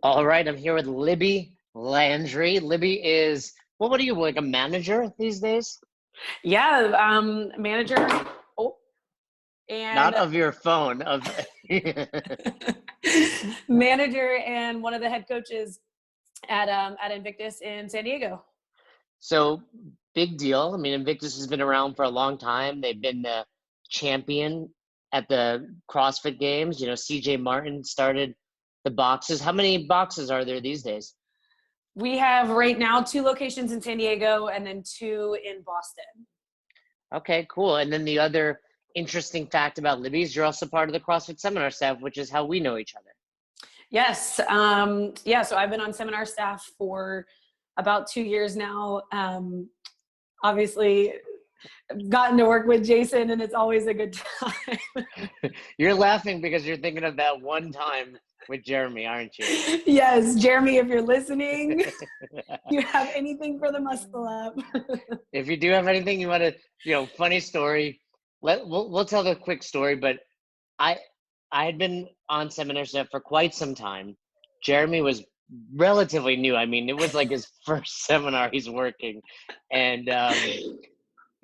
All right, I'm here with Libby Landry. Libby is, well, what are you, like a manager these days? Yeah, manager. Oh, Not and of your phone, of manager and one of the head coaches at Invictus in San Diego. so big deal. I mean, Invictus has been around for a long time. They've been the champion at the CrossFit Games. CJ Martin started the boxes. How many boxes are there these days? We have right now 2 locations in San Diego and then 2 in Boston. Okay, cool. And then the other interesting fact about Libby is you're also part of the CrossFit seminar staff, which is how we know each other. Yes. So I've been on seminar staff for about 2 years now. Obviously, I've gotten to work with Jason, and it's always a good time. You're laughing because you're thinking of that one time with Jeremy, aren't you? Yes, Jeremy, if you're listening, you have anything for the muscle up. If you do have anything you want to, funny story, we'll tell the quick story, but I had been on seminar staff for quite some time. Jeremy was relatively new. I mean, it was like his first seminar he's working. And,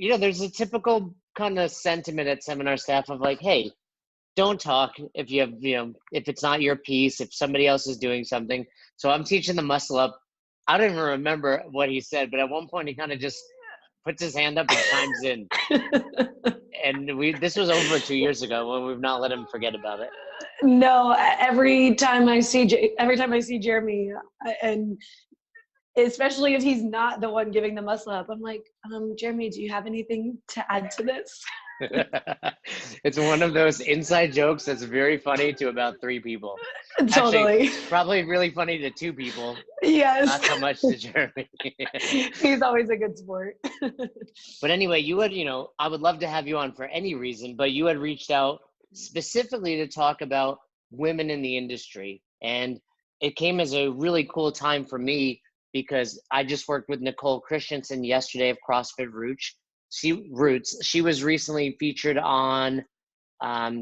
there's a typical kind of sentiment at seminar staff of like, hey, don't talk if you have, if it's not your piece, if somebody else is doing something. So I'm teaching the muscle up. I don't even remember what he said, but at one point he kind of just puts his hand up and chimes in. And this was over 2 years ago when we've not let him forget about it. No, every time I see Jeremy, and especially if he's not the one giving the muscle up, I'm like, Jeremy, do you have anything to add to this? It's one of those inside jokes that's very funny to about 3 people. Totally. Actually, probably really funny to 2 people. Yes. Not so much to Jeremy. He's always a good sport. But anyway, I would love to have you on for any reason, but you had reached out specifically to talk about women in the industry. And it came as a really cool time for me because I just worked with Nicole Christensen yesterday of CrossFit Roots. She was recently featured on Out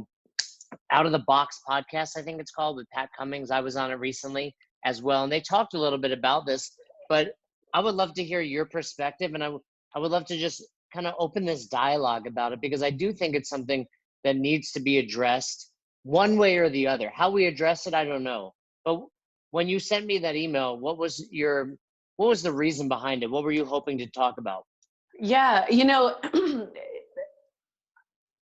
of the Box podcast, I think it's called, with Pat Cummings. I was on it recently as well. And they talked a little bit about this, but I would love to hear your perspective. And I would love to just kind of open this dialogue about it because I do think it's something that needs to be addressed one way or the other. How we address it, I don't know. But when you sent me that email, what was the reason behind it? What were you hoping to talk about? Yeah,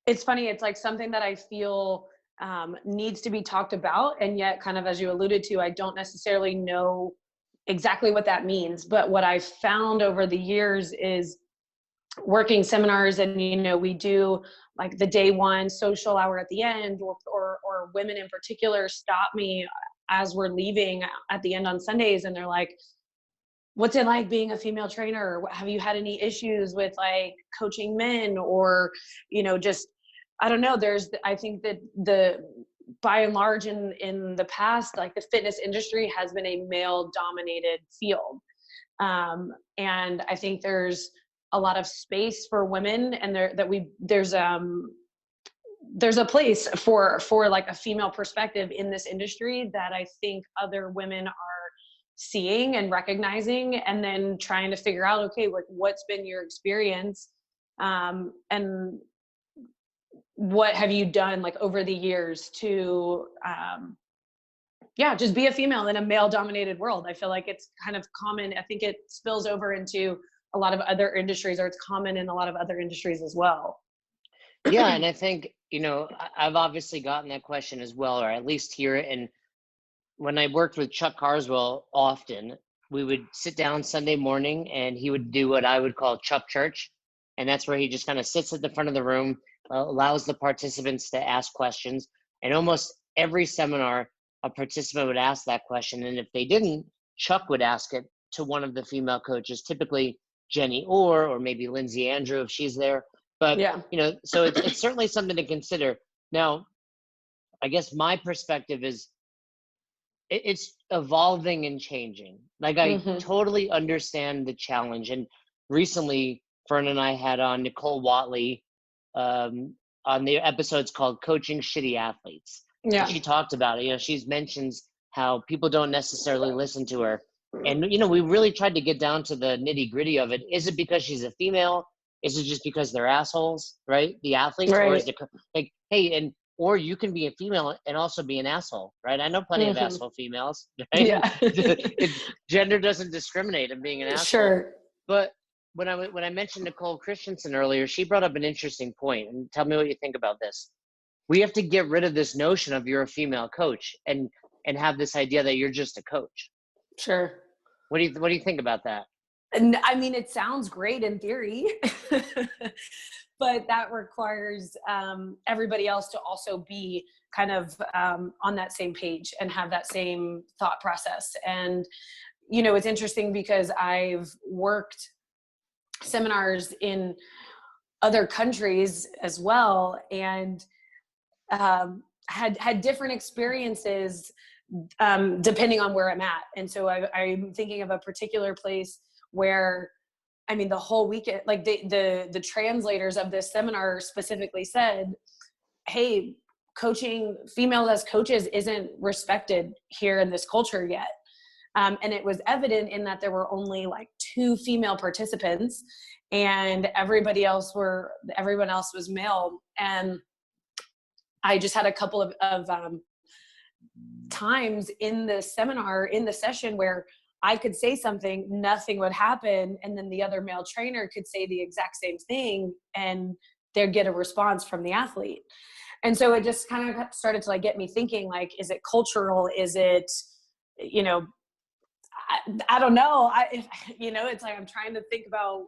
it's funny. It's like something that I feel needs to be talked about. And yet, kind of as you alluded to, I don't necessarily know exactly what that means. But what I've found over the years is working seminars, and we do like the day one social hour at the end, or women in particular stop me as we're leaving at the end on Sundays, and they're like, what's it like being a female trainer? Have you had any issues with like coaching men, or just, I don't know. I think that by and large in the past, like the fitness industry has been a male dominated field. And I think there's a lot of space for women, and there's a place for like a female perspective in this industry that I think other women are seeing and recognizing, and then trying to figure out, okay, like what's been your experience, and what have you done like over the years to just be a female in a male dominated world. I feel like it's kind of common. I think it spills over into a lot of other industries, or it's common in a lot of other industries as well. Yeah, and I think, I've obviously gotten that question as well, or at least hear it. And when I worked with Chuck Carswell often, we would sit down Sunday morning and he would do what I would call Chuck Church. And that's where he just kind of sits at the front of the room, allows the participants to ask questions. And almost every seminar, a participant would ask that question. And if they didn't, Chuck would ask it to one of the female coaches, typically Jenny or maybe Lindsay Andrew if she's there. But, yeah, so it's certainly something to consider. Now, I guess my perspective is it's evolving and changing. Like I totally understand the challenge. And recently, Fern and I had on Nicole Watley on the episodes called Coaching Shitty Athletes. Yeah. And she talked about it. She mentions how people don't necessarily listen to her. And, you know, we really tried to get down to the nitty gritty of it. Is it because she's a female? Is it just because they're assholes, right? The athletes, or is Right. it like, hey, and or you can be a female and also be an asshole, right? I know plenty of Hmm. asshole females, right? Yeah. Gender doesn't discriminate in being an asshole. Sure. But when I mentioned Nicole Christensen earlier, she brought up an interesting point, and tell me what you think about this. We have to get rid of this notion of you're a female coach and have this idea that you're just a coach. Sure. What do you think about that? And I mean, it sounds great in theory, but that requires everybody else to also be kind of on that same page and have that same thought process. And, you know, it's interesting because I've worked seminars in other countries as well, and had different experiences depending on where I'm at. And so I'm thinking of a particular place where, I mean, the whole weekend, like the translators of this seminar specifically said, hey, coaching females as coaches isn't respected here in this culture yet. And it was evident in that there were only like 2 female participants, and everyone else was male. And I just had a couple of times in the seminar, in the session, where I could say something, nothing would happen, and then the other male trainer could say the exact same thing, and they'd get a response from the athlete. And so it just kind of started to like get me thinking, like, is it cultural? Is it, you know, I don't know. You know, it's like I'm trying to think about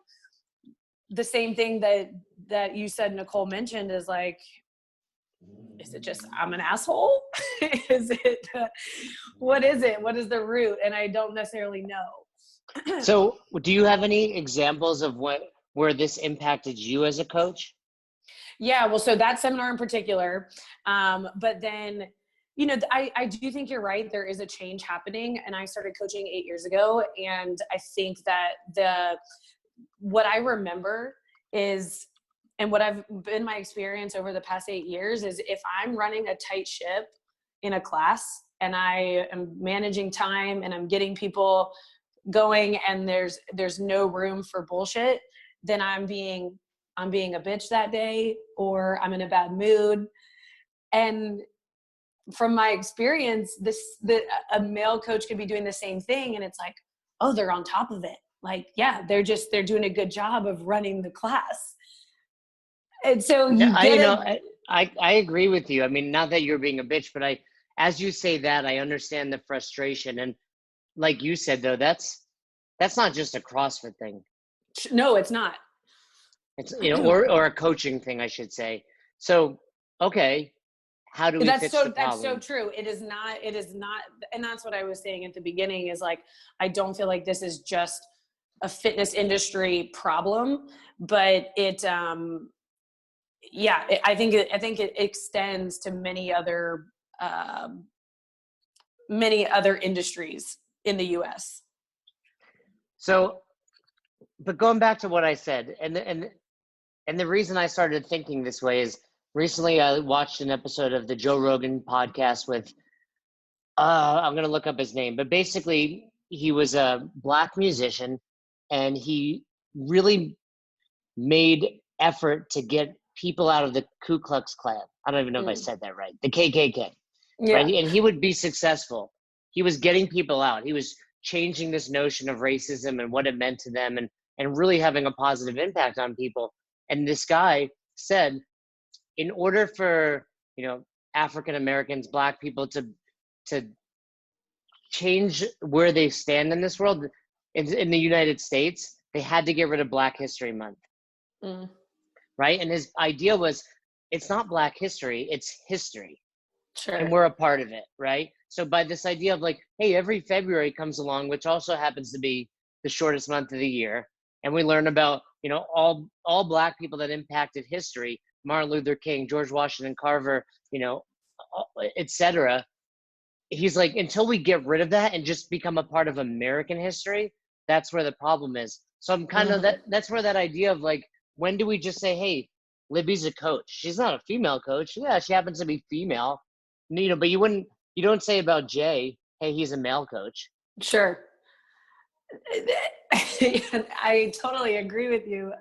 the same thing that you said, Nicole mentioned, is like, is it just I'm an asshole? Is it what is it? What is the root? And I don't necessarily know. So do you have any examples of where this impacted you as a coach? Yeah, well, so that seminar in particular, but then, you know, I do think you're right. There is a change happening, and I started coaching 8 years ago. And I think that what I remember is, and what I've been my experience over the past 8 years is, if I'm running a tight ship in a class and I am managing time and I'm getting people going and there's no room for bullshit, then I'm being a bitch that day, or I'm in a bad mood. And from my experience, a male coach could be doing the same thing, and it's like, oh, they're on top of it. Like, yeah, they're doing a good job of running the class. And so I agree with you. I mean, not that you're being a bitch, but as you say that, I understand the frustration. And like you said, though, that's not just a CrossFit thing. No, it's not. It's, you know, or a coaching thing, I should say. So, okay, how do we fix the problem? That's so true. It is not, and that's what I was saying at the beginning, is like, I don't feel like this is just a fitness industry problem, but I think it extends to many other industries in the US. So, but going back to what I said, and the reason I started thinking this way is, recently I watched an episode of the Joe Rogan podcast with, I'm going to look up his name, but basically he was a Black musician, and he really made effort to get people out of the Ku Klux Klan. I don't even know if I said that right. The KKK, Yeah. right? And he would be successful. He was getting people out. He was changing this notion of racism and what it meant to them, and really having a positive impact on people. And this guy said, in order for, you know, African Americans, Black people to change where they stand in this world, in the United States, they had to get rid of Black History Month. Right? And his idea was, it's not Black history, it's history. Sure. And we're a part of it, right? So by this idea of like, hey, every February comes along, which also happens to be the shortest month of the year, and we learn about, you know, all Black people that impacted history, Martin Luther King, George Washington Carver, you know, etc. He's like, until we get rid of that and just become a part of American history, that's where the problem is. So I'm kind of that's where that idea of like, when do we just say, hey, Libby's a coach? She's not a female coach. Yeah, she happens to be female, you know, but you don't say about Jay, hey, he's a male coach. Sure. I totally agree with you.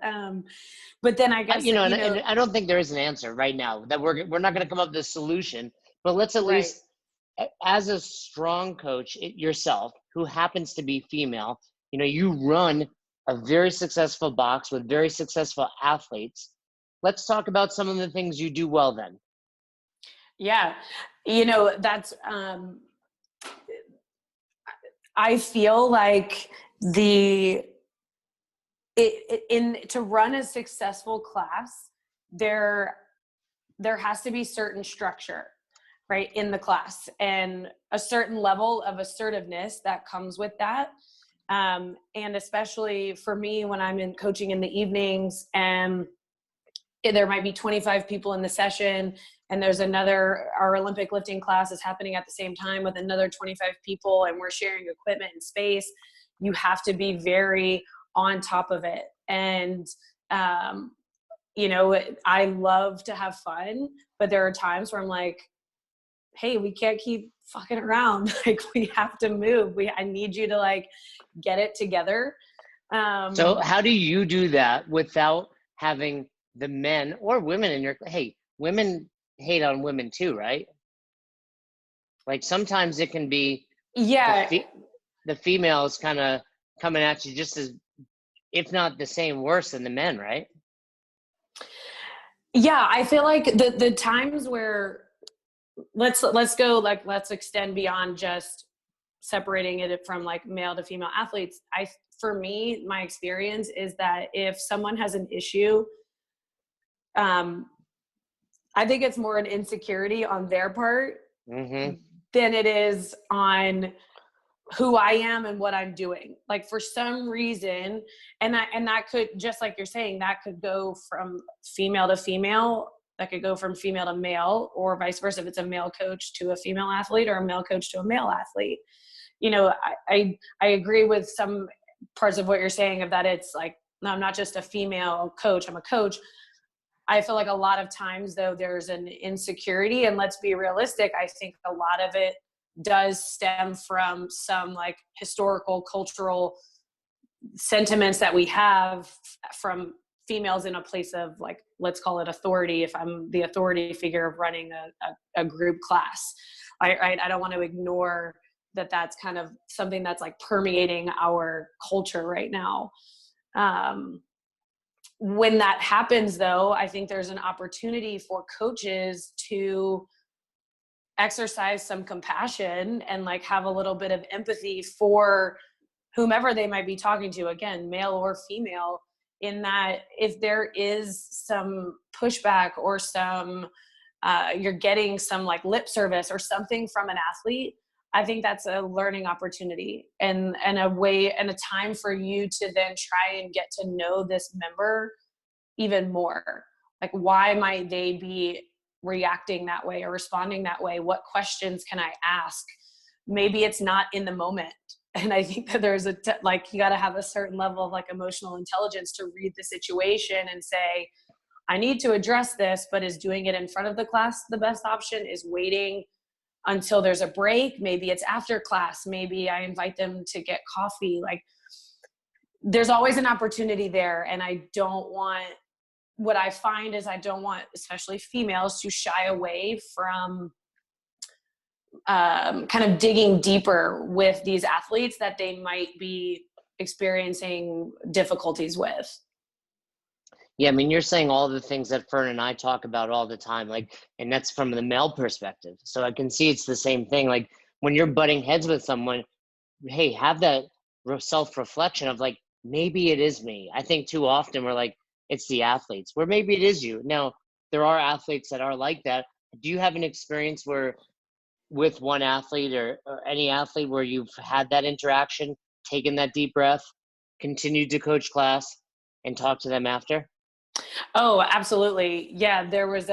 But then I guess, And I don't think there is an answer right now that we're not going to come up with a solution, but let's at right. least, as a strong coach yourself, who happens to be female, you run a very successful box with very successful athletes. Let's talk about some of the things you do well then. Yeah. That's, I feel like to run a successful class, there has to be certain structure, right, in the class, and a certain level of assertiveness that comes with that. And especially for me, when I'm in coaching in the evenings, and there might be 25 people in the session, and there's our Olympic lifting class is happening at the same time with another 25 people, and we're sharing equipment and space. You have to be very on top of it. And, I love to have fun, but there are times where I'm like, hey, we can't keep fucking around. Like, we have to move. I need you to like get it together. So how do you do that without having the men or women in women hate on women too, right? Like sometimes it can be the females kind of coming at you just as, if not the same, worse than the men, right? Yeah, I feel like the times where let's extend beyond just separating it from like male to female athletes. For me, my experience is that if someone has an issue, I think it's more an insecurity on their part than it is on who I am and what I'm doing. Like, for some reason, and that could, just like you're saying, that could go from female to female, that could go from female to male, or vice versa. If it's a male coach to a female athlete, or a male coach to a male athlete. I agree with some parts of what you're saying, of that it's like, no, I'm not just a female coach, I'm a coach. I feel like a lot of times, though, there's an insecurity, and let's be realistic, I think a lot of it does stem from some like historical, cultural sentiments that we have from females in a place of, like, let's call it authority. If I'm the authority figure of running a group class, I don't want to ignore that. That's kind of something that's like permeating our culture right now. When that happens, though, I think there's an opportunity for coaches to exercise some compassion and like have a little bit of empathy for whomever they might be talking to, again, male or female, in that if there is some pushback or some you're getting some like lip service or something from an athlete, I think that's a learning opportunity and a way and a time for you to then try and get to know this member even more. Like, why might they be reacting that way or responding that way? What questions can I ask? Maybe it's not in the moment. And I think that there's you got to have a certain level of like emotional intelligence to read the situation and say, I need to address this, but is doing it in front of the class the best option? Is waiting until there's a break? Maybe it's after class. Maybe I invite them to get coffee. Like, there's always an opportunity there. And what I find is I don't want, especially females, to shy away from kind of digging deeper with these athletes that they might be experiencing difficulties with. Yeah, I mean, you're saying all the things that Fern and I talk about all the time, and that's from the male perspective. So I can see it's the same thing. Like, when you're butting heads with someone, hey, have that self-reflection of like, maybe it is me. I think too often we're like, it's the athletes, where maybe it is you. Now, there are athletes that are like that. Do you have an experience where with one athlete or any athlete where you've had that interaction, taken that deep breath, continued to coach class, and talk to them after? Oh, absolutely. Yeah, there was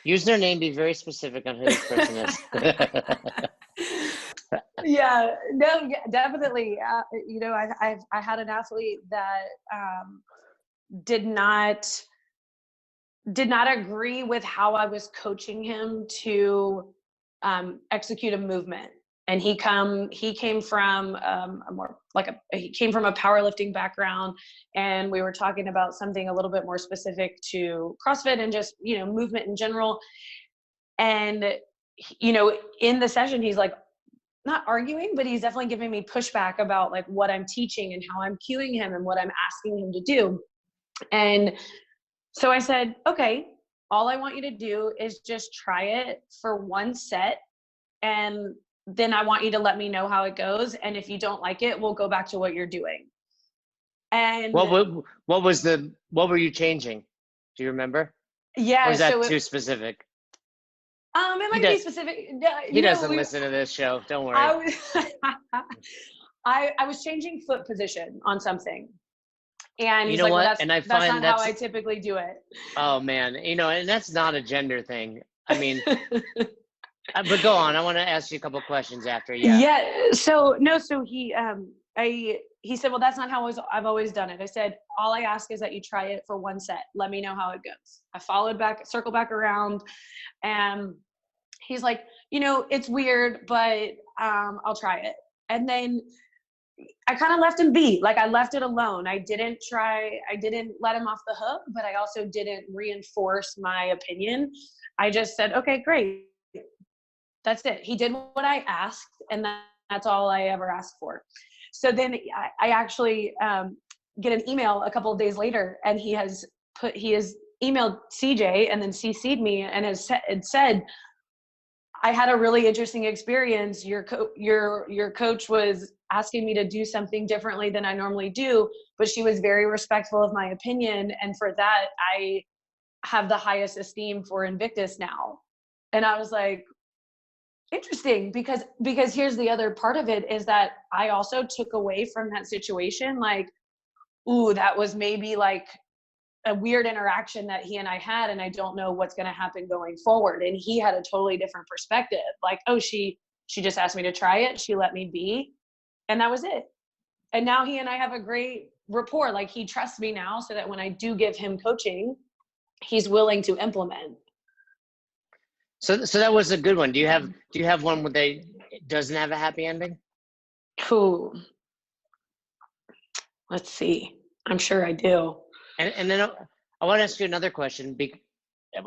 Use their name, be very specific on who this person is. Yeah, no, yeah, definitely. I had an athlete that did not agree with how I was coaching him to execute a movement. And he came from he came from a powerlifting background, and we were talking about something a little bit more specific to CrossFit and just, movement in general. And, in the session, he's like, not arguing, but he's definitely giving me pushback about like what I'm teaching and how I'm cueing him and what I'm asking him to do. And so I said, okay, all I want you to do is just try it for one set. And then I want you to let me know how it goes. And if you don't like it, we'll go back to what you're doing. And what were you changing? Do you remember? Yeah. Or is that too specific? It might be specific. He doesn't listen to this show. Don't worry. I was changing foot position on something. And you he's know like, what? well, and I that's find not how I typically do it. Oh man. And that's not a gender thing. I mean, but go on. I want to ask you a couple questions after. Yeah. So he said, well, that's not how I've always done it. I said, all I ask is that you try it for one set. Let me know how it goes. I circled back around, and he's like, it's weird, but I'll try it. And then I kind of left him be. Like, I left it alone. I didn't let him off the hook, but I also didn't reinforce my opinion. I just said, okay, great. That's it. He did what I asked, and that's all I ever asked for. So then I actually get an email a couple of days later, and he has emailed CJ and then CC'd me and has said, I had a really interesting experience. Your coach was asking me to do something differently than I normally do, but she was very respectful of my opinion. And for that, I have the highest esteem for Invictus now. And I was like, interesting, because here's the other part of it, is that I also took away from that situation, like, ooh, that was maybe like a weird interaction that he and I had, and I don't know what's going to happen going forward. And he had a totally different perspective. Like, oh, she just asked me to try it. She let me be. And that was it. And now he and I have a great rapport. Like, he trusts me now, so that when I do give him coaching, he's willing to implement. So that was a good one. Do you have one where it doesn't have a happy ending? Cool. Let's see. I'm sure I do. And then I want to ask you another question,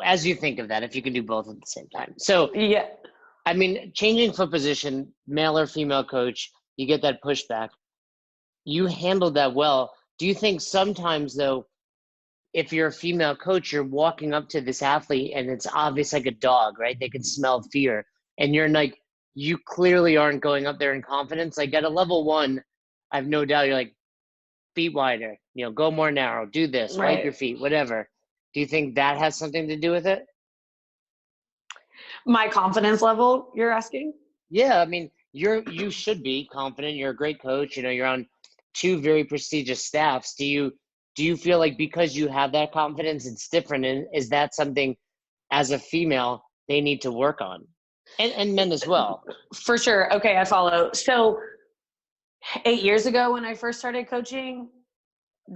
as you think of that, if you can do both at the same time. So yeah, I mean, changing foot position, male or female coach, you get that pushback. You handled that well. Do you think sometimes, though, if you're a female coach, you're walking up to this athlete and it's obvious, like a dog, right? They can smell fear. And you're like, you clearly aren't going up there in confidence. Like, at a level one, I have no doubt you're like, feet wider, go more narrow, do this, right. wipe your feet, whatever. Do you think that has something to do with it? My confidence level, you're asking? Yeah, I mean, you should be confident. You're a great coach. You're on 2 very prestigious staffs. Do you feel like because you have that confidence, it's different? And is that something, as a female, they need to work on? And men as well. For sure. Okay, I follow. So 8 years ago, when I first started coaching,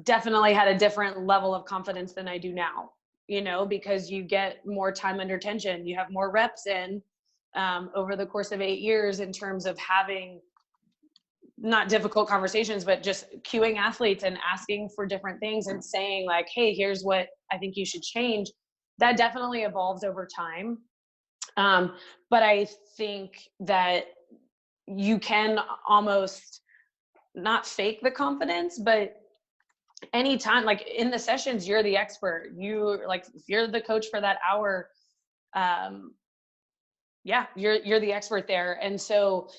definitely had a different level of confidence than I do now, because you get more time under tension. You have more reps in over the course of 8 years, in terms of having not difficult conversations, but just cueing athletes and asking for different things and saying like, hey, here's what I think you should change. That definitely evolves over time. But I think that you can almost not fake the confidence, but anytime, like in the sessions, you're the expert. If you're the coach for that hour, you're the expert there. And so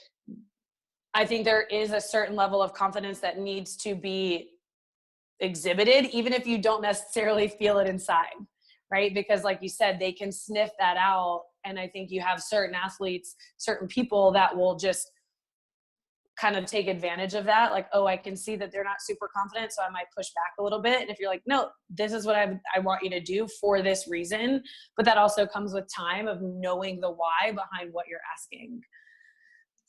I think there is a certain level of confidence that needs to be exhibited, even if you don't necessarily feel it inside, right? Because like you said, they can sniff that out. And I think you have certain athletes, certain people that will just kind of take advantage of that. Like, oh, I can see that they're not super confident, so I might push back a little bit. And if you're like, no, this is what I want you to do for this reason. But that also comes with time of knowing the why behind what you're asking.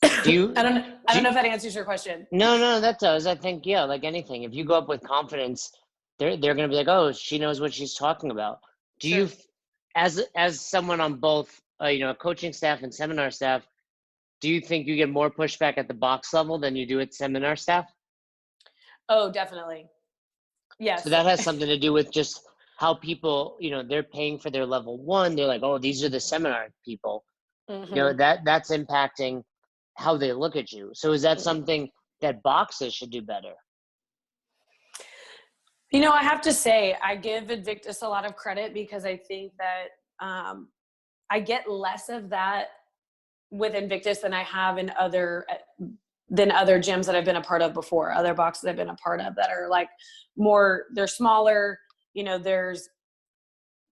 I don't know if that answers your question. No, that does. I think, yeah, like anything, if you go up with confidence, they're going to be like, oh, she knows what she's talking about. Do you, as someone on both a coaching staff and seminar staff, do you think you get more pushback at the box level than you do at seminar staff? Oh, definitely. So Yes. that has something to do with just how people, they're paying for their level one. They're like, oh, these are the seminar people. Mm-hmm. That's impacting how they look at you. So is that something that boxes should do better? I have to say, I give Invictus a lot of credit because I think that I get less of that with Invictus than I have in other gyms that I've been a part of before, other boxes I've been a part of that are like they're smaller. There's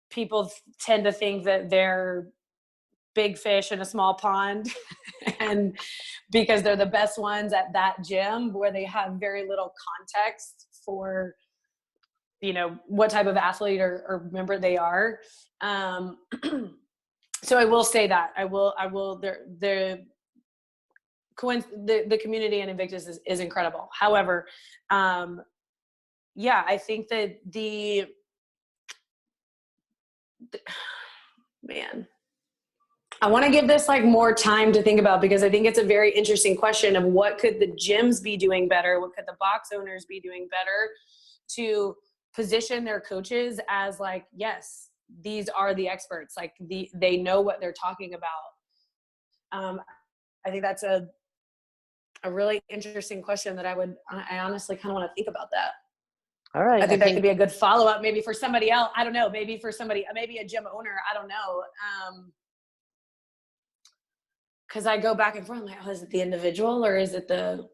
people tend to think that they're big fish in a small pond and because they're the best ones at that gym where they have very little context for what type of athlete or member they are. So I will say that I will the community in Invictus is incredible. However, I think that man, I want to give this like more time to think about because I think it's a very interesting question of what could the gyms be doing better? What could the box owners be doing better to position their coaches as like, yes, these are the experts. Like they know what they're talking about. I think that's a really interesting question that I honestly kind of want to think about that. All right. I think that could be a good follow-up maybe for somebody else. I don't know. Maybe for somebody, maybe a gym owner. I don't know. Cause I go back and forth. I'm like, oh, is it the individual or is it the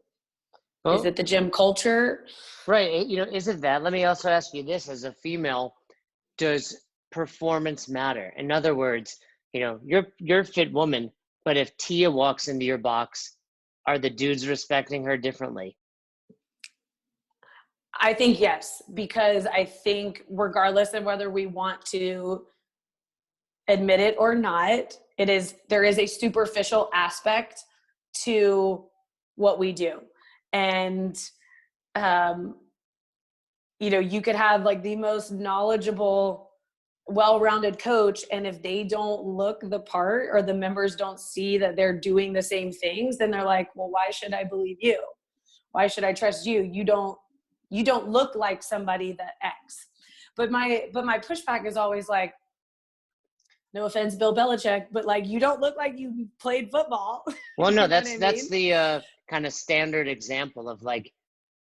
gym culture? Right. Is it that? Let me also ask you this: as a female, does performance matter? In other words, you're a fit woman, but if Tia walks into your box, are the dudes respecting her differently? I think yes, because I think regardless of whether we want to admit it or not, there is a superficial aspect to what we do. And, you could have like the most knowledgeable, well-rounded coach. And if they don't look the part or the members don't see that they're doing the same things, then they're like, well, why should I believe you? Why should I trust you? You don't look like somebody that X. But my pushback is always like, no offense, Bill Belichick, but like, you don't look like you played football. Well, no, that's the kind of standard example of like,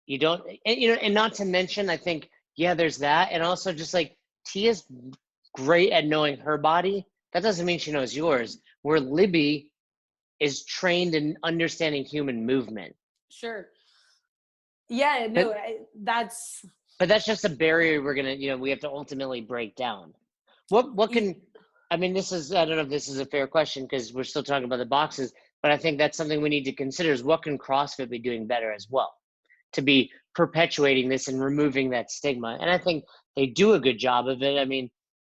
you don't, and not to mention, I think, there's that. And also just like Tia's great at knowing her body. That doesn't mean she knows yours. Where Libby is trained in understanding human movement. Sure. Yeah, no, but that's just a barrier we're going to, we have to ultimately break down. What can, I don't know if this is a fair question because we're still talking about the boxes, but I think that's something we need to consider is what can CrossFit be doing better as well to be perpetuating this and removing that stigma. And I think they do a good job of it. I mean,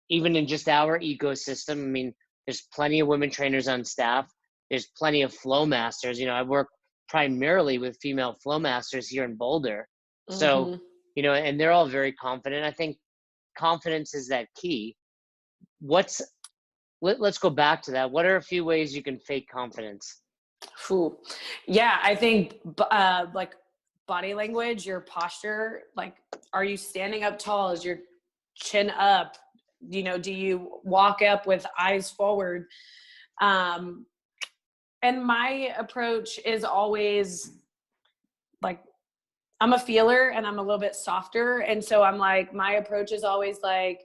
even in just our ecosystem, there's plenty of women trainers on staff. There's plenty of flow masters. I work primarily with female flow masters here in Boulder. So, and they're all very confident. I think confidence is that key. Let's go back to that. What are a few ways you can fake confidence? Yeah, I think like body language, your posture, like, are you standing up tall? Is your chin up? Do you walk up with eyes forward? And my approach is always like, I'm a feeler and I'm a little bit softer. And so I'm like, my approach is always like,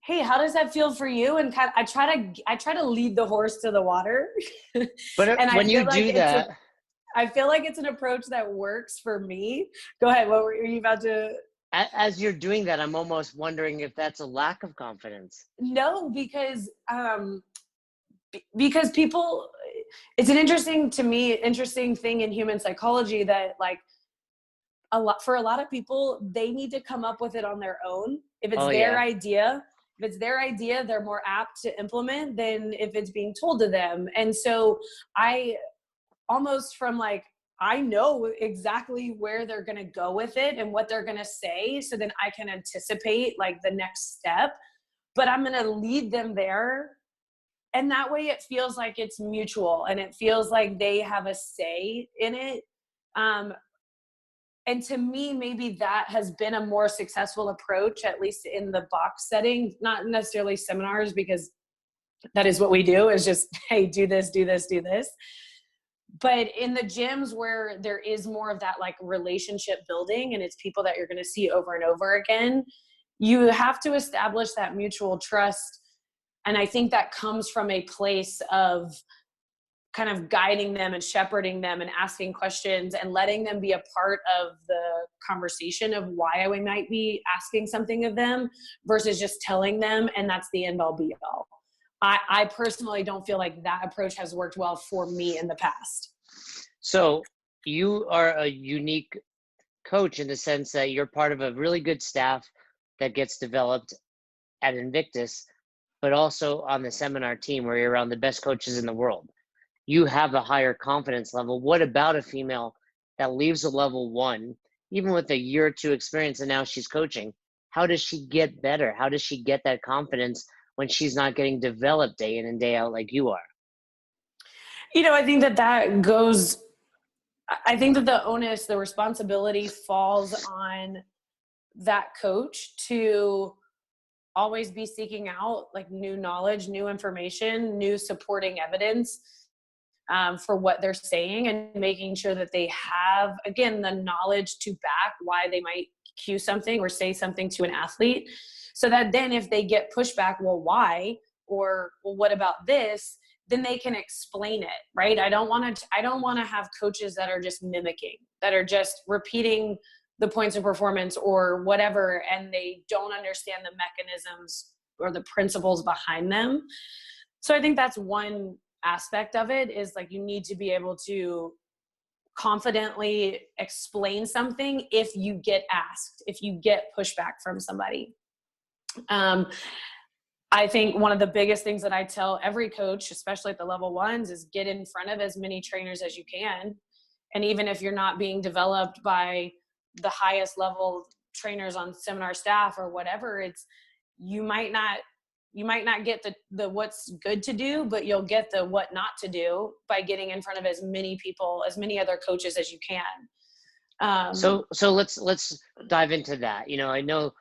hey, how does that feel for you? And I try to lead the horse to the water. But and when you do that, I feel like it's an approach that works for me. Go ahead. What were you about to? As you're doing that, I'm almost wondering if that's a lack of confidence. No, because people, it's an interesting thing in human psychology that like for a lot of people, they need to come up with it on their own. If it's their idea, they're more apt to implement than if it's being told to them. And so I almost from like, I know exactly where they're going to go with it and what they're going to say. So then I can anticipate like the next step, but I'm going to lead them there And that way it feels like it's mutual and it feels like they have a say in it. And to me, maybe that has been a more successful approach, at least in the box setting, not necessarily seminars, because that is what we do, is just, hey, do this, do this, do this. But in the gyms where there is more of that like relationship building and it's people that you're going to see over and over again, you have to establish that mutual trust. And I think that comes from a place of kind of guiding them and shepherding them and asking questions and letting them be a part of the conversation of why we might be asking something of them versus just telling them and that's the end all be all. I personally don't feel like that approach has worked well for me in the past. So you are a unique coach in the sense that you're part of a really good staff that gets developed at Invictus, but also on the seminar team where you're around the best coaches in the world. You have a higher confidence level. What about a female that leaves a level 1, even with a year or 2 experience, and now she's coaching? How does she get better? How does she get that confidence when she's not getting developed day in and day out like you are? I think that the onus, the responsibility falls on that coach to always be seeking out like new knowledge, new information, new supporting evidence for what they're saying, and making sure that they have, again, the knowledge to back why they might cue something or say something to an athlete, so that then if they get pushback, well, why? Or, well, what about this? Then they can explain it, right? I don't want to have coaches that are just mimicking, that are just repeating the points of performance or whatever, and they don't understand the mechanisms or the principles behind them. So I think that's one aspect of it, is like, you need to be able to confidently explain something if you get asked, if you get pushback from somebody. I think one of the biggest things that I tell every coach, especially at the level 1s, is get in front of as many trainers as you can. And even if you're not being developed by the highest level trainers on seminar staff or whatever, you might not get the what's good to do, but you'll get the what not to do by getting in front of as many people, as many other coaches as you can. So let's dive into that. I know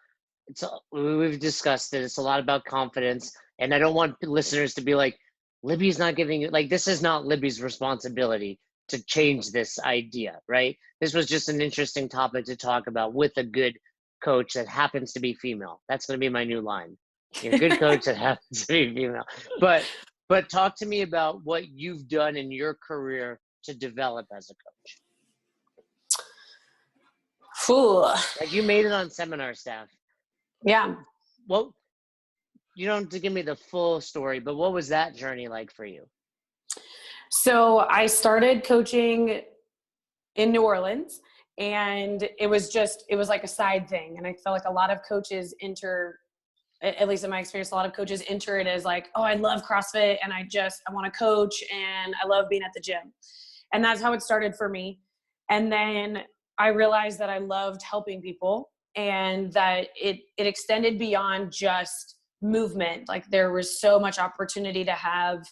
we've discussed it. It's a lot about confidence, and I don't want listeners to be like, Libby's not giving it, like, this is not Libby's responsibility to change this idea, right? This was just an interesting topic to talk about with a good coach that happens to be female. That's going to be my new line. You're a good coach that happens to be female. But talk to me about what you've done in your career to develop as a coach. Like, you made it on seminar staff. Yeah. Well, you don't have to give me the full story, but what was that journey like for you? So I started coaching in New Orleans, and it was like a side thing. And I felt like a lot of coaches at least in my experience, a lot of coaches enter it as like, oh, I love CrossFit and I want to coach and I love being at the gym. And that's how it started for me. And then I realized that I loved helping people, and that it extended beyond just movement. Like, there was so much opportunity to have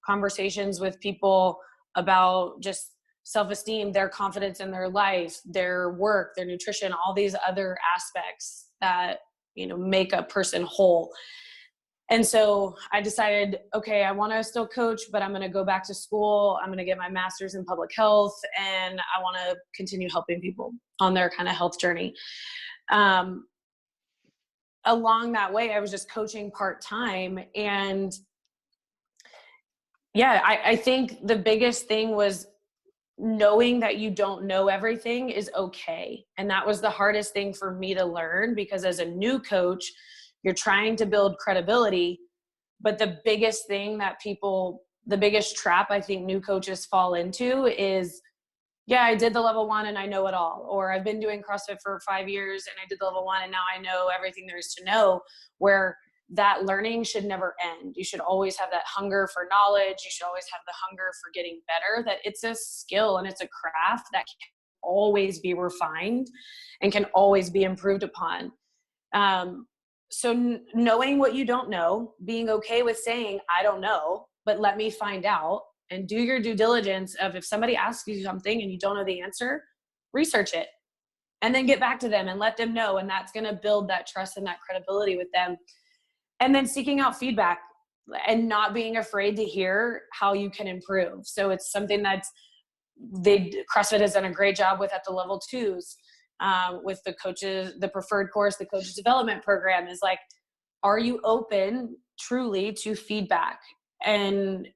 conversations with people about just self-esteem, their confidence in their life, their work, their nutrition, all these other aspects that, make a person whole. And so I decided, okay, I want to still coach, but I'm going to go back to school. I'm going to get my master's in public health, and I want to continue helping people on their kind of health journey. Along that way, I was just coaching part-time. And yeah, I think the biggest thing was knowing that you don't know everything is okay. And that was the hardest thing for me to learn, because as a new coach, you're trying to build credibility. But the biggest trap I think new coaches fall into is, yeah, I did the level 1 and I know it all. Or I've been doing CrossFit for 5 years and I did the level 1 and now I know everything there is to know, where that learning should never end. You should always have that hunger for knowledge. You should always have the hunger for getting better, that it's a skill and it's a craft that can always be refined and can always be improved upon. So knowing what you don't know, being okay with saying, I don't know, but let me find out, and do your due diligence of, if somebody asks you something and you don't know the answer, research it and then get back to them and let them know. And that's going to build that trust and that credibility with them. And then seeking out feedback and not being afraid to hear how you can improve. So it's something that's CrossFit has done a great job with at the level 2s, with the coaches, the preferred course, the coaches development program is like, are you open truly to feedback? And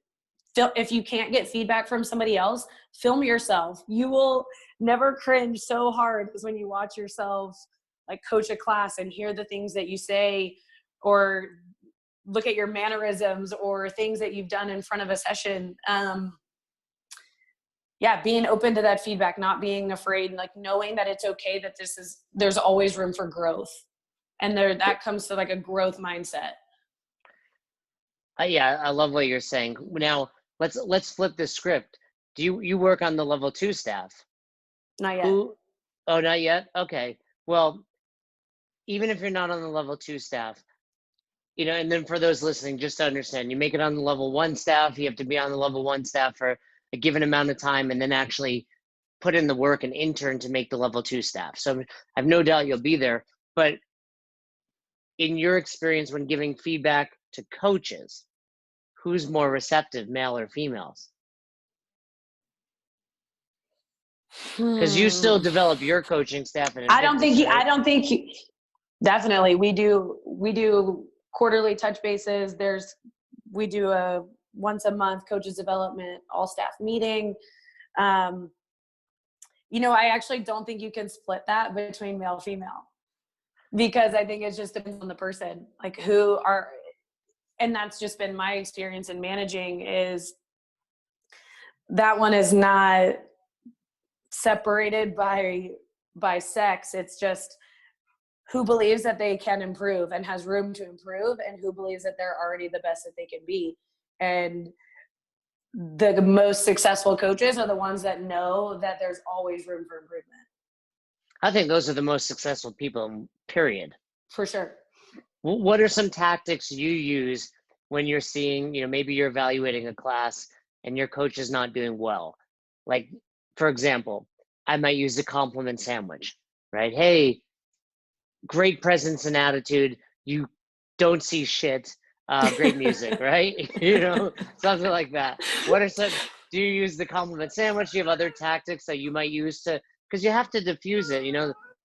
if you can't get feedback from somebody else, film yourself. You will never cringe so hard as when you watch yourself like coach a class and hear the things that you say, or look at your mannerisms or things that you've done in front of a session. Being open to that feedback, not being afraid, like knowing that it's okay, that there's always room for growth. And that comes to like a growth mindset. Yeah, I love what you're saying. Now let's flip the script. Do you work on the level 2 staff? Not yet. Oh, not yet? Okay. Well, even if you're not on the level 2 staff, and then for those listening, just to understand, you make it on the level 1 staff, you have to be on the level 1 staff for a given amount of time, and then actually put in the work and intern to make the level 2 staff. So I have no doubt you'll be there. But in your experience when giving feedback to coaches, who's more receptive, male or females? Because you still develop your coaching staff. And I don't think definitely we do quarterly touch bases. We do a once a month coaches development, all staff meeting. I actually don't think you can split that between male, female, because I think it's just depends on the person, like and that's just been my experience in managing, is that one is not separated by sex. It's just who believes that they can improve and has room to improve, and who believes that they're already the best that they can be. And the most successful coaches are the ones that know that there's always room for improvement. I think those are the most successful people, period. For sure. What are some tactics you use when you're seeing, maybe you're evaluating a class and your coach is not doing well? Like, for example, I might use the compliment sandwich, right? Hey, great presence and attitude. You don't see shit. Great music, right? Something like that. Do you use the compliment sandwich? Do you have other tactics that you might use because you have to diffuse it.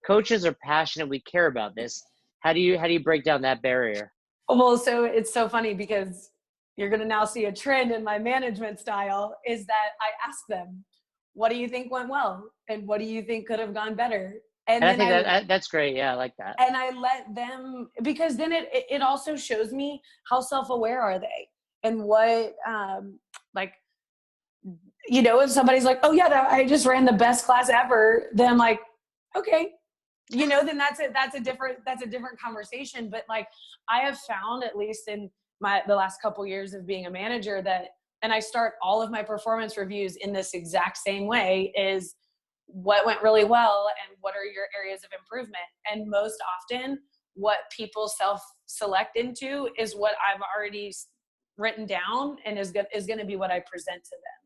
Coaches are passionate. We care about this. How do you break down that barrier? Well, so it's so funny because you're going to now see a trend in my management style is that I ask them, what do you think went well? And what do you think could have gone better? And I think that's great. Yeah, I like that. And I let them, because then it also shows me how self-aware are they, and what, if somebody's like, oh yeah, I just ran the best class ever, then I'm like, okay, then that's a different conversation. But like, I have found, at least in the last couple years of being a manager, and I start all of my performance reviews in this exact same way, is what went really well and what are your areas of improvement. And most often what people self-select into is what I've already written down and is going to be what I present to them.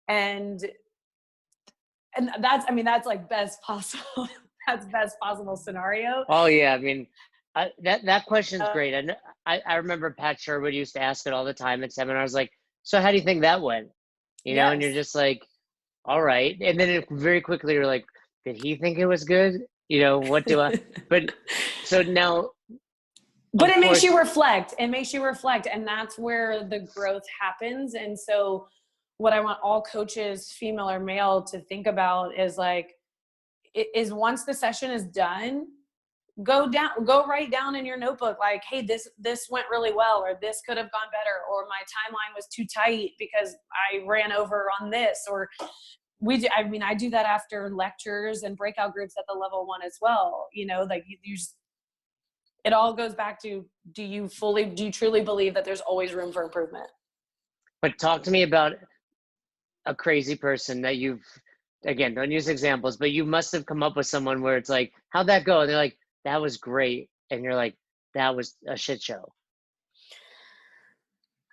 And that's like best possible. That's best possible scenario. Oh yeah. That question's great. And I remember Pat Sherwood used to ask it all the time at seminars, like, so how do you think that went? Yes. And you're just like, all right. And then very quickly you're like, did he think it was good? What do I, but so now. But it makes you reflect. And that's where the growth happens. And so what I want all coaches, female or male, to think about is like, is once the session is done, go write down in your notebook, like, hey, this went really well, or this could have gone better, or my timeline was too tight because I ran over on this, or I do that after lectures and breakout groups at the level 1 as well. Like it all goes back to, do you truly believe that there's always room for improvement? But talk to me about a crazy person that again, don't use examples, but you must have come up with someone where it's like, how'd that go? And they're like, that was great. And you're like, that was a shit show.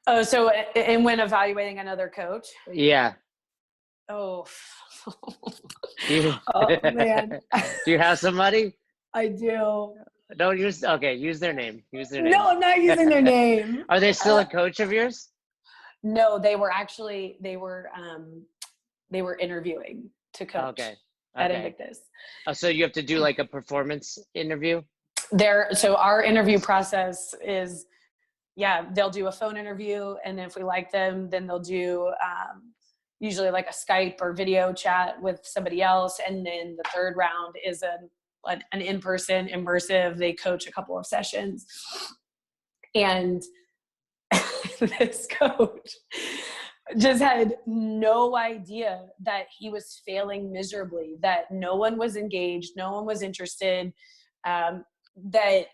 Oh, so and when evaluating another coach? Yeah. Oh, You, oh man, do you have somebody? I do. Don't use, okay, use their name. Use their No, name. I'm not using their name. Are they still a coach of yours? No, they were interviewing to coach Okay. at Okay. Invictus. Oh, so you have to do like a performance interview? So our interview process is, yeah, they'll do a phone interview, and if we like them, then they'll do usually like a Skype or video chat with somebody else, and then the third round is an in-person immersive. They coach a couple of sessions, and this coach just had no idea that he was failing miserably, that no one was engaged, no one was interested, that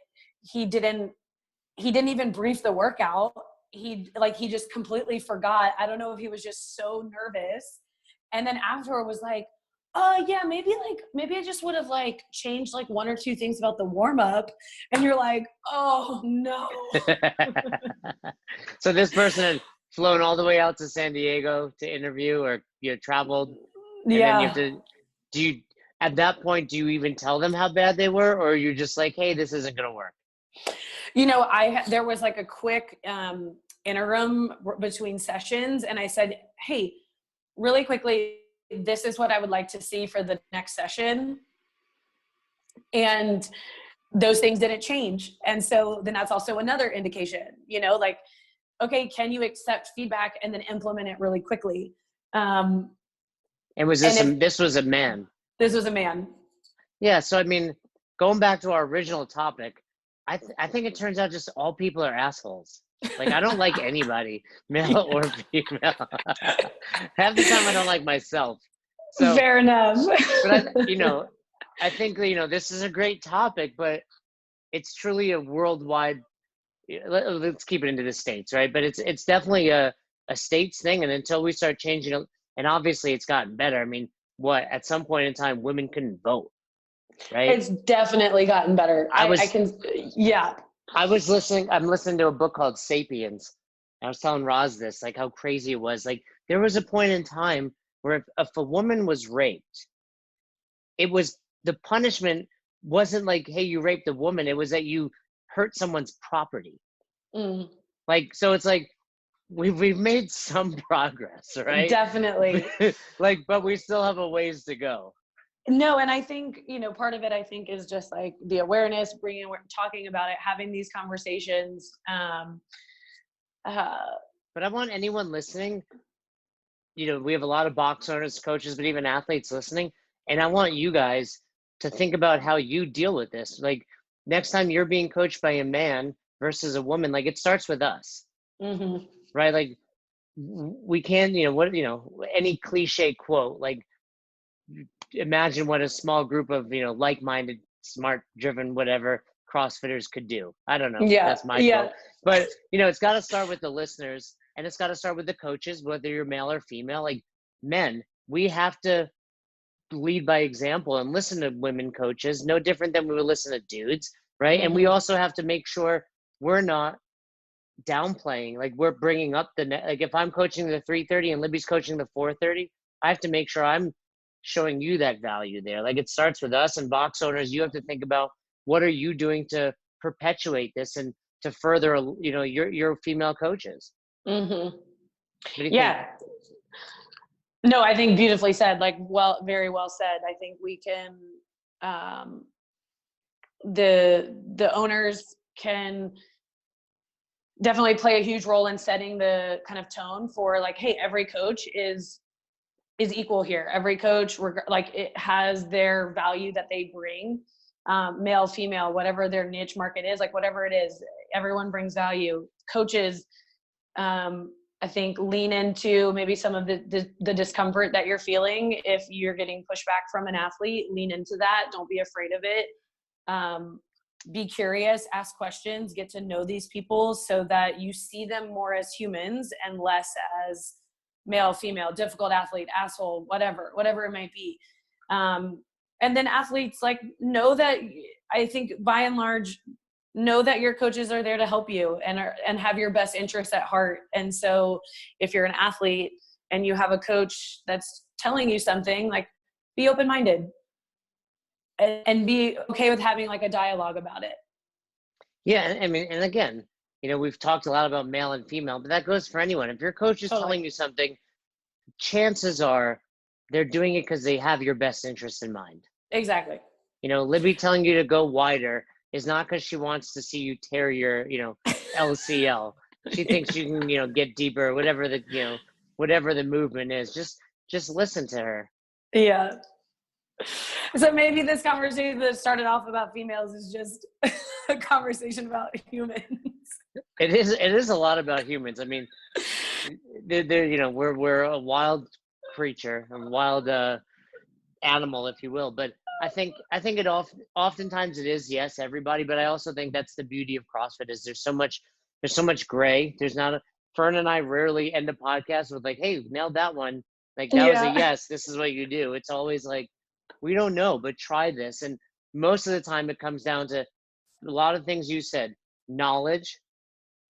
he didn't even brief the workout. He just completely forgot. I don't know if he was just so nervous. And then afterward was like, oh yeah, maybe I just would have like changed like one or two things about the warm up. And you're like, oh no. So this person had flown all the way out to San Diego to interview, or traveled, and then you have Yeah. to, do you, at that point, do you even tell them how bad they were, or are you just like, hey, this isn't going to work? There was like a quick interim between sessions, and I said, hey, really quickly, this is what I would like to see for the next session. And those things didn't change. And so then that's also another indication, like, okay, can you accept feedback and then implement it really quickly? And this was a man? This was a man. Yeah. So, I mean, going back to our original topic, I think it turns out just all people are assholes. Like, I don't like anybody, male or female. Half the time I don't like myself. So fair enough. But I think, this is a great topic, but it's truly a worldwide, let's keep it into the States, right? But it's definitely a States thing. And until we start changing it, and obviously it's gotten better. I mean, at some point in time, women couldn't vote, right? It's definitely gotten better. I'm listening to a book called Sapiens. I was telling Roz this, like how crazy it was. Like, there was a point in time where if a woman was raped, the punishment wasn't like, hey, you raped a woman. It was that you hurt someone's property. Mm. Like, so it's like we've made some progress, right? Definitely. But we still have a ways to go. No, and I think, part of it, I think, is just like the awareness, talking about it, having these conversations. But I want anyone listening, we have a lot of box owners, coaches, but even athletes listening. And I want you guys to think about how you deal with this. Like, next time you're being coached by a man versus a woman, like, it starts with us, Mm-hmm. right? Like, we can, any cliche quote, like, imagine what a small group of, like-minded, smart, driven, whatever CrossFitters could do. I don't know. Yeah. That's my quote. But, it's got to start with the listeners, and it's got to start with the coaches, whether you're male or female. Like, men, we have to lead by example and listen to women coaches, no different than we would listen to dudes, right? Mm-hmm. And we also have to make sure we're not downplaying, like, we're bringing up like, if I'm coaching the 330 and Libby's coaching the 430, I have to make sure I'm showing you that value there. Like, it starts with us, and box owners, you have to think about what are you doing to perpetuate this and to further, your female coaches. Mm-hmm. What do you think? No, I think beautifully said, like, very well said. I think we can, the owners can definitely play a huge role in setting the kind of tone for, like, hey, every coach is equal here. Every coach, like, it has their value that they bring, male, female, whatever their niche market is, like, whatever it is, everyone brings value. Coaches, I think, lean into maybe some of the discomfort that you're feeling. If you're getting pushback from an athlete, lean into that. Don't be afraid of it. Be curious, ask questions, get to know these people so that you see them more as humans and less as male, female, difficult athlete, asshole, whatever it might be. And then athletes, like, know that, I think by and large, know that your coaches are there to help you and have your best interests at heart. And so if you're an athlete and you have a coach that's telling you something, like, be open-minded and be okay with having like a dialogue about it. Yeah, I mean, and again, we've talked a lot about male and female, but that goes for anyone. If your coach is telling you something, chances are they're doing it because they have your best interest in mind. Exactly. Libby telling you to go wider is not because she wants to see you tear your, LCL. She thinks you can, get deeper, whatever the movement is. Just listen to her. Yeah. So maybe this conversation that started off about females is just a conversation about humans. It is a lot about humans. I mean, we're a wild creature, a wild animal, if you will. But I think it oftentimes it is, yes, everybody. But I also think that's the beauty of CrossFit is there's so much gray. There's not Fern and I rarely end a podcast with like, hey, nailed that one. Like that was a yes. This is what you do. It's always like, we don't know, but try this. And most of the time it comes down to a lot of things you said: knowledge,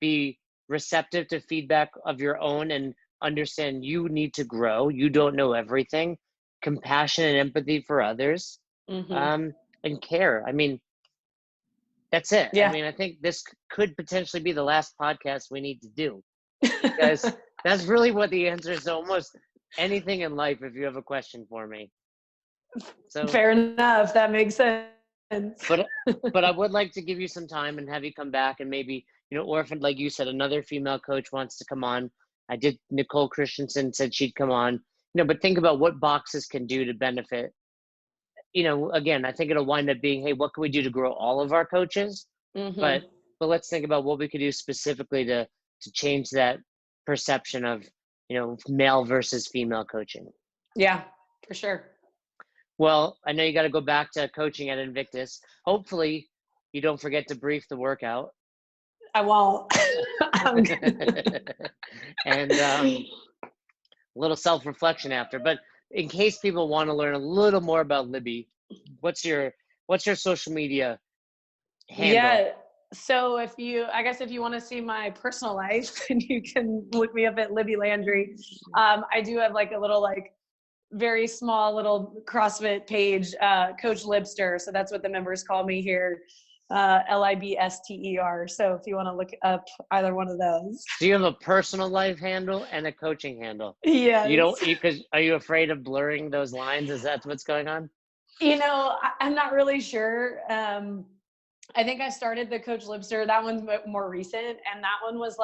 be receptive to feedback of your own and understand you need to grow. You don't know everything. Compassion and empathy for others, and care. I mean, that's it. Yeah. I mean, I think this could potentially be the last podcast we need to do, because that's really what the answer is to almost anything in life if you have a question for me. So fair enough. That makes sense. But I would like to give you some time and have you come back, and maybe, or if, like you said, another female coach wants to come on. I did. Nicole Christensen said she'd come on. But think about what boxes can do to benefit. Again, I think it'll wind up being, hey, what can we do to grow all of our coaches? But let's think about what we could do specifically to change that perception of, male versus female coaching. Yeah, for sure. Well, I know you got to go back to coaching at Invictus. Hopefully you don't forget to brief the workout. I won't. And a little self-reflection after. But in case people want to learn a little more about Libby, what's your social media handle? Yeah. So if you want to see my personal life, then you can look me up at Libby Landry. I do have like a little very small little CrossFit page, Coach Libster. So that's what the members call me here. Libster. So if you want to look up either one of those. Do you have a personal life handle and a coaching handle? Yeah. Because are you afraid of blurring those lines? Is that what's going on? I'm not really sure. I think I started the Coach Libster. That one's more recent. And that one was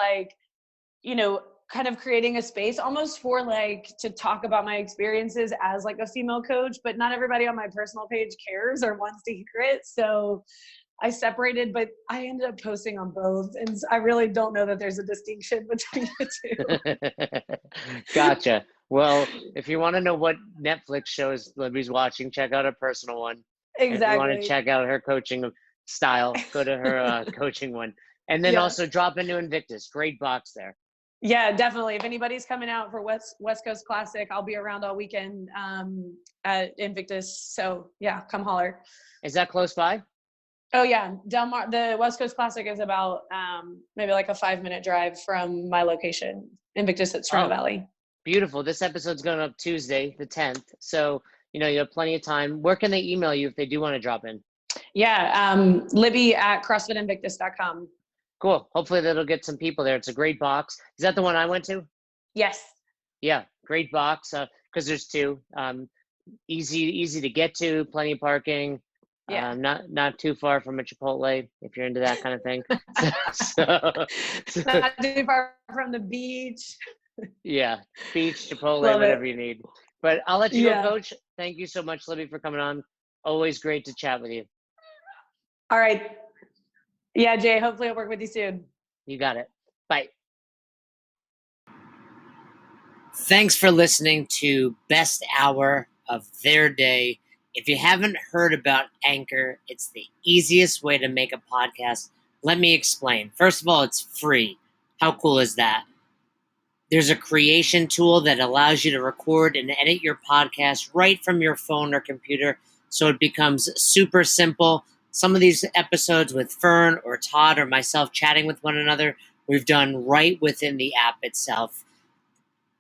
kind of creating a space almost for to talk about my experiences as a female coach, but not everybody on my personal page cares or wants to hear it. So I separated, but I ended up posting on both. And I really don't know that there's a distinction between the two. Gotcha. Well, if you want to know what Netflix shows Libby's watching, check out her personal one. Exactly. If you want to check out her coaching style, go to her coaching one. And then also drop into Invictus. Great box there. Yeah, definitely. If anybody's coming out for West Coast Classic, I'll be around all weekend at Invictus. So yeah, come holler. Is that close by? Oh yeah, the West Coast Classic is about maybe a 5-minute drive from my location, Invictus at Serena Valley. Beautiful. This episode's going up Tuesday, the 10th. So you have plenty of time. Where can they email you if they do want to drop in? Yeah, Libby at CrossFitInvictus.com. Cool. Hopefully that'll get some people there. It's a great box. Is that the one I went to? Yes. Yeah, great box. Because there's two. Easy to get to. Plenty of parking. Yeah. Not too far from a Chipotle if you're into that kind of thing. Not too far from the beach. Yeah, beach, Chipotle, whatever you need. But I'll let you go, Coach. Thank you so much, Libby, for coming on. Always great to chat with you. All right. Yeah, Jay, hopefully I'll work with you soon. You got it. Bye. Thanks for listening to Best Hour of Their Day. If you haven't heard about Anchor, it's the easiest way to make a podcast. Let me explain. First of all, it's free. How cool is that? There's a creation tool that allows you to record and edit your podcast right from your phone or computer, so it becomes super simple. Some of these episodes with Fern or Todd or myself chatting with one another, we've done right within the app itself.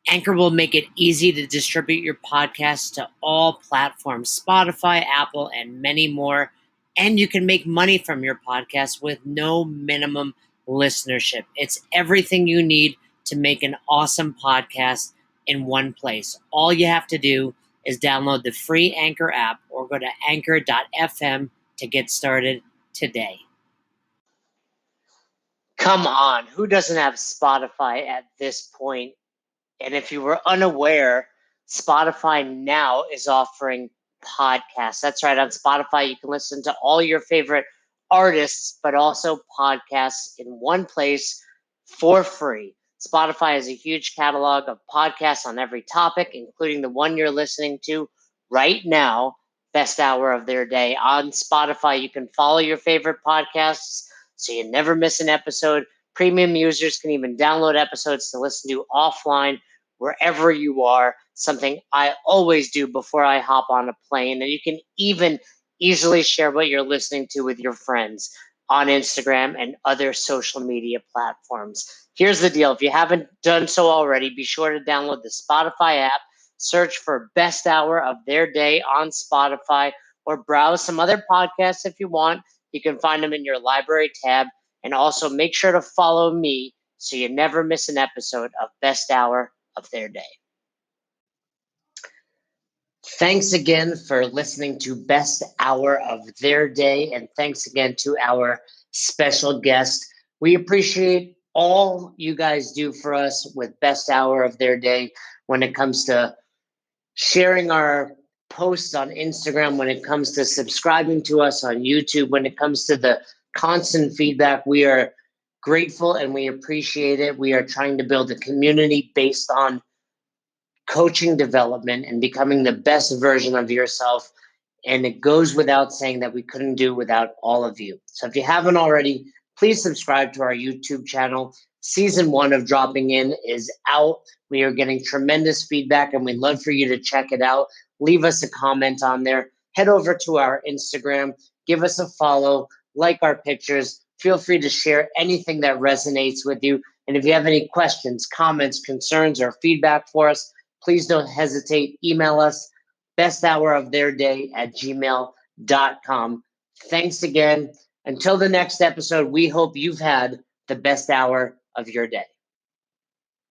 Anchor will make it easy to distribute your podcast to all platforms, Spotify, Apple, and many more. And you can make money from your podcast with no minimum listenership. It's everything you need to make an awesome podcast in one place. All you have to do is download the free Anchor app or go to anchor.fm to get started today. Come on, who doesn't have Spotify at this point? And if you were unaware, Spotify now is offering podcasts. That's right. On Spotify, you can listen to all your favorite artists, but also podcasts in one place for free. Spotify has a huge catalog of podcasts on every topic, including the one you're listening to right now, Best Hour of Their Day. On Spotify, you can follow your favorite podcasts so you never miss an episode. Premium users can even download episodes to listen to offline wherever you are, something I always do before I hop on a plane. And you can even easily share what you're listening to with your friends on Instagram and other social media platforms. Here's the deal. If you haven't done so already, be sure to download the Spotify app, search for Best Hour of Their Day on Spotify, or browse some other podcasts if you want. You can find them in your library tab. And also make sure to follow me so you never miss an episode of Best Hour of Their Day. Thanks again for listening to Best Hour of Their Day, and thanks again to our special guest. We appreciate all you guys do for us with Best Hour of Their Day when it comes to sharing our posts on Instagram, when it comes to subscribing to us on YouTube, when it comes to the constant feedback. We are grateful and we appreciate it. We are trying to build a community based on coaching development and becoming the best version of yourself. And it goes without saying that we couldn't do without all of you. So if you haven't already, please subscribe to our YouTube channel. Season 1 of Dropping In is out. We are getting tremendous feedback and we'd love for you to check it out. Leave us a comment on there. Head over to our Instagram. Give us a follow. Like our pictures. Feel free to share anything that resonates with you. And if you have any questions, comments, concerns, or feedback for us, please don't hesitate. Email us, besthouroftheirday@gmail.com. Thanks again. Until the next episode, we hope you've had the best hour of your day.